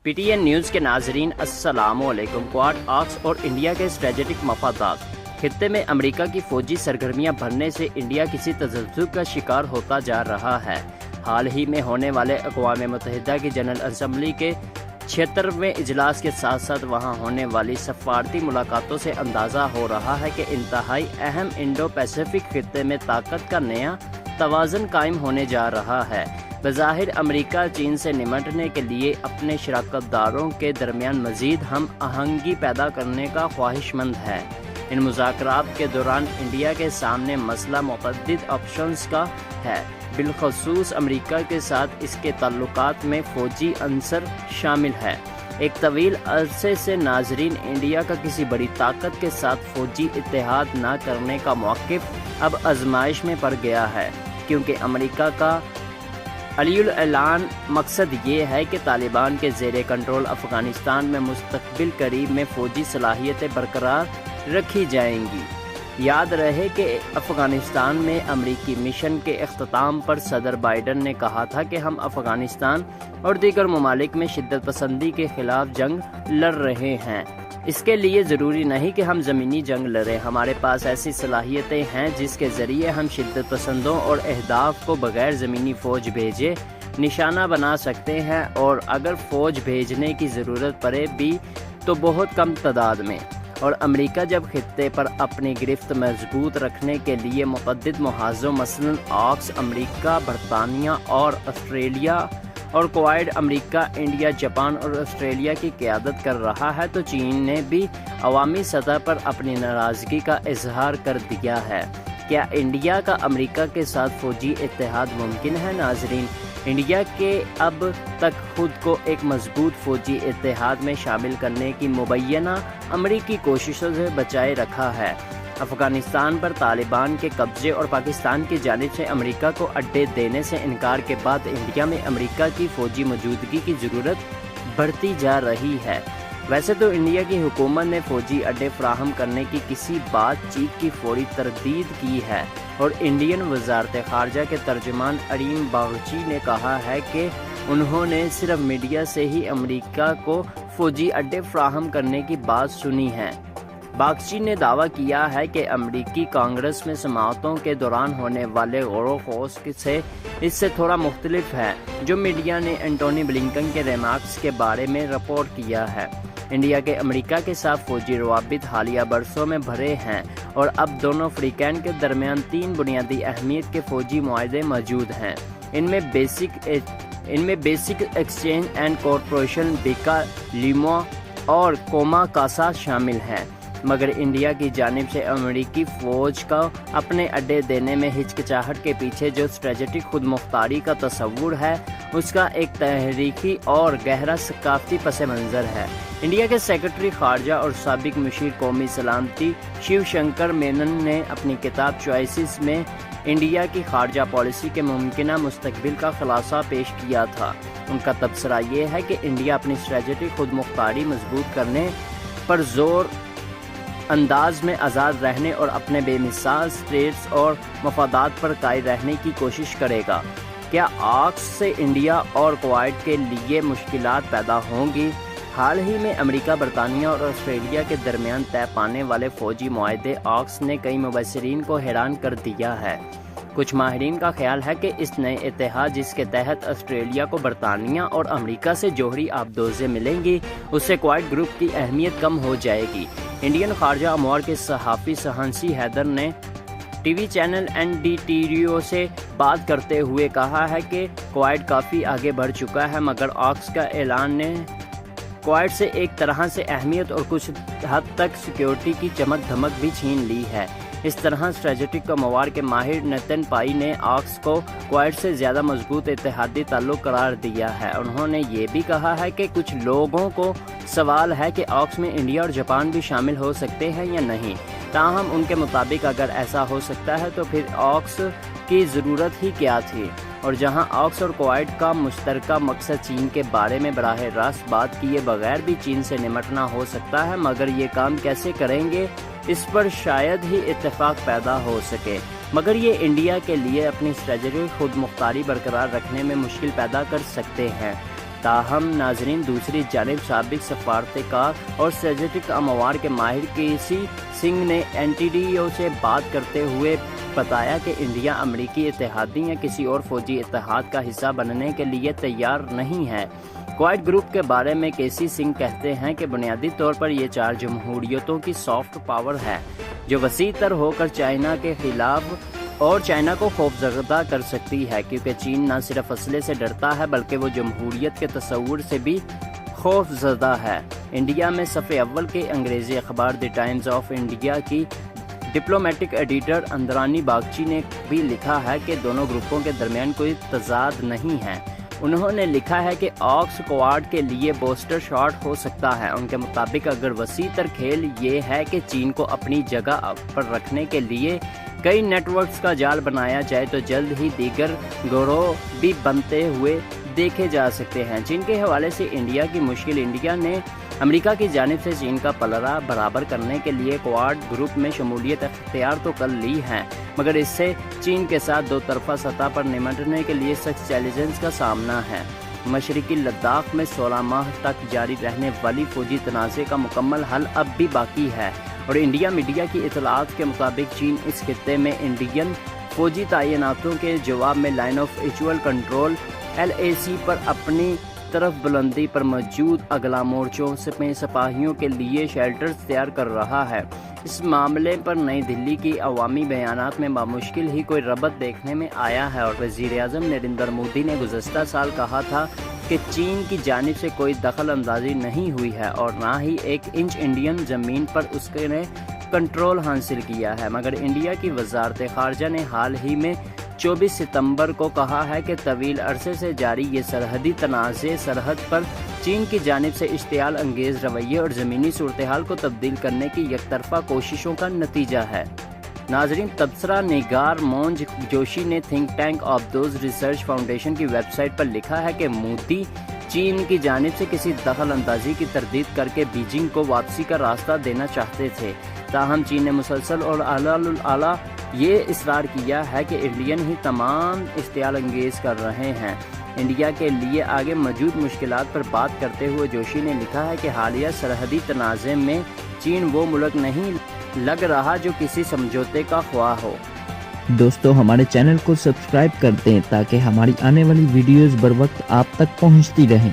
P T N news کے ناظرین السلام علیکم۔ کواد آکس اور انڈیا کے اسٹریٹجک مفادات۔ خطے میں امریکہ کی فوجی سرگرمیاں بڑھنے سے انڈیا کسی تذبذب کا شکار ہوتا جا رہا ہے۔ حال ہی میں ہونے والے اقوام متحدہ کی جنرل اسمبلی کے 76ویں اجلاس کے ساتھ ساتھ وہاں ہونے والی سفارتی ملاقاتوں سے اندازہ ہو رہا ہے کہ انتہائی اہم انڈو پیسیفک خطے میں طاقت کا نیا توازن قائم ہونے جا رہا ہے۔ بظاہر امریکہ چین سے نمٹنے کے لیے اپنے شراکت داروں کے درمیان مزید ہم آہنگی پیدا کرنے کا خواہش مند ہے۔ ان مذاکرات کے دوران انڈیا کے سامنے مسئلہ متعدد آپشنز کا ہے، بالخصوص امریکہ کے ساتھ اس کے تعلقات میں فوجی عنصر شامل ہے۔ ایک طویل عرصے سے ناظرین انڈیا کا کسی بڑی طاقت کے ساتھ فوجی اتحاد نہ کرنے کا موقف اب آزمائش میں پڑ گیا ہے، کیونکہ امریکہ کا علی الاعلان مقصد یہ ہے کہ طالبان کے زیر کنٹرول افغانستان میں مستقبل قریب میں فوجی صلاحیتیں برقرار رکھی جائیں گی۔ یاد رہے کہ افغانستان میں امریکی مشن کے اختتام پر صدر بائیڈن نے کہا تھا کہ ہم افغانستان اور دیگر ممالک میں شدت پسندی کے خلاف جنگ لڑ رہے ہیں۔ اس کے لیے ضروری نہیں کہ ہم زمینی جنگ لڑیں، ہمارے پاس ایسی صلاحیتیں ہیں جس کے ذریعے ہم شدت پسندوں اور اہداف کو بغیر زمینی فوج بھیجے نشانہ بنا سکتے ہیں، اور اگر فوج بھیجنے کی ضرورت پڑے بھی تو بہت کم تعداد میں۔ اور امریکہ جب خطے پر اپنی گرفت مضبوط رکھنے کے لیے متعدد محاذوں مثلاً آکس امریکہ، برطانیہ اور آسٹریلیا اور کوائڈ امریکہ، انڈیا، جاپان اور آسٹریلیا کی قیادت کر رہا ہے، تو چین نے بھی عوامی سطح پر اپنی ناراضگی کا اظہار کر دیا ہے۔ کیا انڈیا کا امریکہ کے ساتھ فوجی اتحاد ممکن ہے؟ ناظرین، انڈیا کے اب تک خود کو ایک مضبوط فوجی اتحاد میں شامل کرنے کی مبینہ امریکی کوششوں سے بچائے رکھا ہے۔ افغانستان پر طالبان کے قبضے اور پاکستان کی جانب سے امریکہ کو اڈے دینے سے انکار کے بعد انڈیا میں امریکہ کی فوجی موجودگی کی ضرورت بڑھتی جا رہی ہے۔ ویسے تو انڈیا کی حکومت نے فوجی اڈے فراہم کرنے کی کسی بات چیت کی فوری تردید کی ہے، اور انڈین وزارت خارجہ کے ترجمان اریم باغچی نے کہا ہے کہ انہوں نے صرف میڈیا سے ہی امریکہ کو فوجی اڈے فراہم کرنے کی بات سنی ہے۔ باغچی نے دعویٰ کیا ہے کہ امریکی کانگریس میں سماعتوں کے دوران ہونے والے غور و خوض سے اس سے تھوڑا مختلف ہے، جو میڈیا نے اینٹونی بلنکن کے ریمارکس کے بارے میں رپورٹ کیا ہے۔ انڈیا کے امریکہ کے ساتھ فوجی روابط حالیہ برسوں میں بڑھے ہیں، اور اب دونوں فریقین کے درمیان 3 بنیادی اہمیت کے فوجی معاہدے موجود ہیں۔ ان میں بیسک ایکسچینج اینڈ کوآپریشن بیکا لیموا اور کوما کاسا شامل ہیں، مگر انڈیا کی جانب سے امریکی فوج کو اپنے اڈے دینے میں ہچکچاہٹ کے پیچھے جو اسٹریٹجک خود مختاری کا تصور ہے، اس کا ایک تاریخی اور گہرا ثقافتی پس منظر ہے۔ انڈیا کے سیکرٹری خارجہ اور سابق مشیر قومی سلامتی شیو شنکر مینن نے اپنی کتاب چوائسز میں انڈیا کی خارجہ پالیسی کے ممکنہ مستقبل کا خلاصہ پیش کیا تھا۔ ان کا تبصرہ یہ ہے کہ انڈیا اپنی اسٹریٹجک خود مختاری مضبوط کرنے پر زور انداز میں آزاد رہنے اور اپنے بے مثال اسٹیٹس اور مفادات پر قائم رہنے کی کوشش کرے گا۔ کیا آکس سے انڈیا اور کوائڈ کے لیے مشکلات پیدا ہوں گی؟ حال ہی میں امریکہ، برطانیہ اور آسٹریلیا کے درمیان طے پانے والے فوجی معاہدے آکس نے کئی مبصرین کو حیران کر دیا ہے۔ کچھ ماہرین کا خیال ہے کہ اس نئے اتحاد جس کے تحت آسٹریلیا کو برطانیہ اور امریکہ سے جوہری آبدوزیں ملیں گی، اس سے کوائڈ گروپ کی اہمیت کم ہو جائے گی۔ انڈین خارجہ امور کے صحافی سہانسی حیدر نے ٹی وی چینل NDTV سے بات کرتے ہوئے کہا ہے کہ کوائڈ کافی آگے بڑھ چکا ہے، مگر آکس کا اعلان نے کوائڈ سے ایک طرح سے اہمیت اور کچھ حد تک سیکیورٹی کی چمک دھمک بھی چھین لی ہے۔ اس طرح اسٹریٹجک مواد کے ماہر نتن پائی نے آکس کو کوائڈ سے زیادہ مضبوط اتحادی تعلق قرار دیا ہے۔ انہوں نے یہ بھی کہا ہے کہ کچھ لوگوں کو سوال ہے کہ آکس میں انڈیا اور جاپان بھی شامل ہو سکتے ہیں یا نہیں، تاہم ان کے مطابق اگر ایسا ہو سکتا ہے تو پھر آکس کی ضرورت ہی کیا تھی، اور جہاں آکس اور کوائڈ کا مشترکہ مقصد چین کے بارے میں براہ راست بات کیے بغیر بھی چین سے نمٹنا ہو سکتا ہے، مگر یہ کام کیسے کریں گے اس پر شاید ہی اتفاق پیدا ہو سکے، مگر یہ انڈیا کے لیے اپنی اسٹریٹجک خود مختاری برقرار رکھنے میں مشکل پیدا کر سکتے ہیں۔ تاہم ناظرین دوسری جانب سابق سفارتکار اور اسٹریٹجک امور کے ماہر کیسی سنگھ نے NTDO سے بات کرتے ہوئے بتایا کہ انڈیا امریکی اتحادی یا کسی اور فوجی اتحاد کا حصہ بننے کے لیے تیار نہیں ہے۔ کوائٹ گروپ کے بارے میں کیسی سنگھ کہتے ہیں کہ بنیادی طور پر یہ 4 جمہوریتوں کی سافٹ پاور ہے جو وسیع تر ہو کر چائنا کے خلاف اور چائنا کو خوفزدہ کر سکتی ہے، کیونکہ چین نہ صرف اسلحے سے ڈرتا ہے بلکہ وہ جمہوریت کے تصور سے بھی خوف زدہ ہے۔ انڈیا میں صفحے اول کے انگریزی اخبار دی ٹائمز آف انڈیا کی ڈپلومیٹک ایڈیٹر اندرانی باگچی نے بھی لکھا ہے کہ دونوں گروپوں کے درمیان کوئی تضاد نہیں ہے۔ انہوں نے لکھا ہے کہ آکس کوارڈ کے لیے بوسٹر شاٹ ہو سکتا ہے۔ ان کے مطابق اگر وسیع تر کھیل یہ ہے کہ چین کو اپنی جگہ پر رکھنے کے لیے کئی نیٹ ورکس کا جال بنایا جائے تو جلد ہی دیگر گروہ بھی بنتے ہوئے دیکھے جا سکتے ہیں۔ چین کے حوالے سے انڈیا کی مشکل انڈیا نے امریکہ کی جانب سے چین کا پلڑا برابر کرنے کے لیے کوارڈ گروپ میں شمولیت اختیار تو کر لی ہے، مگر اس سے چین کے ساتھ دو طرفہ سطح پر نمٹنے کے لیے سخت چیلنجز کا سامنا ہے۔ مشرقی لداخ میں 16 ماہ تک جاری رہنے والی فوجی تنازع کا مکمل حل اب بھی باقی ہے، اور انڈیا میڈیا کی اطلاعات کے مطابق چین اس خطے میں انڈین فوجی تعیناتوں کے جواب میں line of actual control LAC پر اپنی طرف بلندی پر موجود اگلا مورچوں میں سپاہیوں کے لیے شیلٹرز تیار کر رہا ہے۔ اس معاملے پر نئی دہلی کی عوامی بیانات میں بامشکل ہی کوئی ربط دیکھنے میں آیا ہے، اور وزیر اعظم نریندر مودی نے گزشتہ سال کہا تھا کہ چین کی جانب سے کوئی دخل اندازی نہیں ہوئی ہے اور نہ ہی 1 انچ انڈین زمین پر اس نے کنٹرول حاصل کیا ہے، مگر انڈیا کی وزارت خارجہ نے حال ہی میں 24 ستمبر کو کہا ہے کہ طویل عرصے سے جاری یہ سرحدی تنازع سرحد پر چین کی جانب سے اشتعال انگیز رویے اور زمینی صورتحال کو تبدیل کرنے کی یک طرفہ کوششوں کا نتیجہ ہے۔ ناظرین، تبصرہ نگار مونج جوشی نے think tank of those research foundation کی ویب سائٹ پر لکھا ہے کہ مودی چین کی جانب سے کسی دخل اندازی کی تردید کر کے بیجنگ کو واپسی کا راستہ دینا چاہتے تھے، تاہم چین نے مسلسل اور اعلیٰ یہ اصرار کیا ہے کہ انڈین ہی تمام اشتعال انگیز کر رہے ہیں۔ انڈیا کے لیے آگے موجود مشکلات پر بات کرتے ہوئے جوشی نے لکھا ہے کہ حالیہ سرحدی تنازع میں چین وہ ملک نہیں لگ رہا جو کسی سمجھوتے کا خواہ ہو۔ دوستو، ہمارے چینل کو سبسکرائب کر دیں تاکہ ہماری آنے والی ویڈیوز بر وقت آپ تک پہنچتی رہیں۔